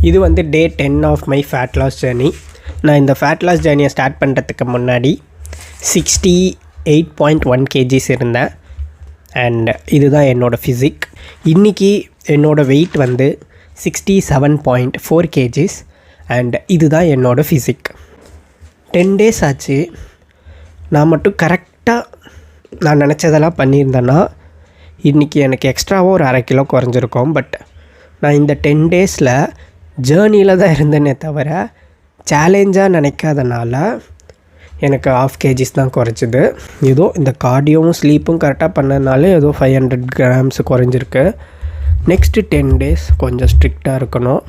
இது வந்து day 10 of my fat loss journey. நான் இந்த ஃபேட் லாஸ் ஜேர்னியை ஸ்டார்ட் பண்ணுறதுக்கு முன்னாடி 68.1 kgs இருந்தேன். அண்ட் இதுதான் என்னோடய ஃபிசிக். இன்றைக்கி என்னோடய வெயிட் வந்து 67.4 kgs. அண்ட் இதுதான் என்னோடய ஃபிசிக். 10 days ஆச்சு. நான் மட்டும் கரெக்டாக நான் நினச்சதெல்லாம் பண்ணியிருந்தேன்னா இன்றைக்கி எனக்கு எக்ஸ்ட்ராவாக ஒரு 1/2 kilo குறைஞ்சிருக்கும். பட் நான் இந்த 10 daysல ஜேர்னியில் தான் இருந்தேனே தவிர சேலஞ்சாக நினைக்காதனால எனக்கு 1/2 kgs தான் குறைச்சிது. ஏதோ இந்த கார்டியோவும் ஸ்லீப்பும் கரெக்டாக பண்ணதுனால ஏதோ 500 grams குறைஞ்சிருக்கு. நெக்ஸ்ட்டு 10 days கொஞ்சம் ஸ்ட்ரிக்டாக இருக்கணும்.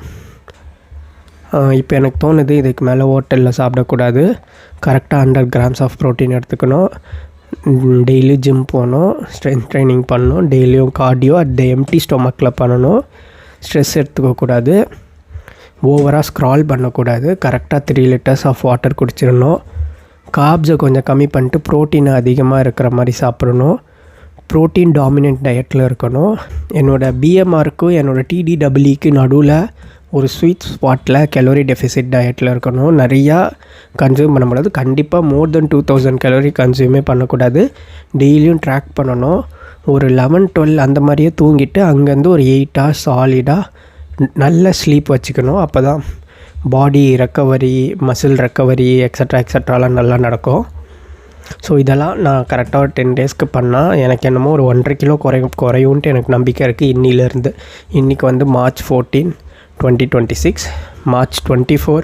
இப்போ எனக்கு தோணுது இதுக்கு மேலே ஹோட்டலில் சாப்பிடக்கூடாது. கரெக்டாக 100 grams ஆஃப் ப்ரோட்டீன் எடுத்துக்கணும். டெய்லி ஜிம் போகணும், ஸ்ட்ரென்த் ட்ரைனிங் பண்ணணும், டெய்லியும் கார்டியோ அட் எம்டி ஸ்டொமக்கில் பண்ணணும். ஸ்ட்ரெஸ் எடுத்துக்கக்கூடாது, ஓவராக ஸ்க்ரால் பண்ணக்கூடாது, கரெக்டாக 3 liters ஆஃப் வாட்டர் குடிச்சிடணும். கார்ப்ஸை கொஞ்சம் கம்மி பண்ணிட்டு ப்ரோட்டீன் அதிகமாக இருக்கிற மாதிரி சாப்பிடணும். ப்ரோட்டீன் டாமினன்ட் டயட்டில் இருக்கணும். என்னோடய பிஎம்ஆருக்கும் என்னோடய டிடிடபிள்யூக்கு நடுவில் ஒரு ஸ்வீட் ஸ்பாட்டில் கலோரி டெஃபிசிட் டயட்டில் இருக்கணும். நிறையா கன்சியூம் பண்ண முடியாது. கண்டிப்பாக மோர் தென் 2000 calorie கன்சியூமே பண்ணக்கூடாது. டெய்லியும் ட்ராக் பண்ணணும். ஒரு 11-12 அந்த மாதிரியே தூங்கிட்டு அங்கேருந்து ஒரு 8 hours சாலிடாக நல்ல ஸ்லீப் வச்சுக்கணும். அப்போ தான் பாடி ரெக்கவரி, மசில் ரெக்கவரி எக்ஸட்ராலாம் நல்லா நடக்கும். ஸோ இதெல்லாம் நான் கரெக்டாக ஒரு 10 daysக்கு பண்ணால் எனக்கு என்னமோ ஒரு 1.5 kilo குறையும்ன்ட்டு எனக்கு நம்பிக்கை இருக்குது இன்னிலேருந்து. இன்றைக்கி வந்து March 14, 2026. March 24,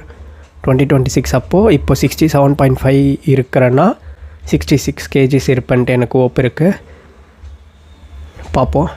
2026 அப்போது இப்போ 67.5 இருக்கிறேன்னா 66 kgs இருப்பேன்ட்டு எனக்கு ஹோப் இருக்குது. பார்ப்போம்.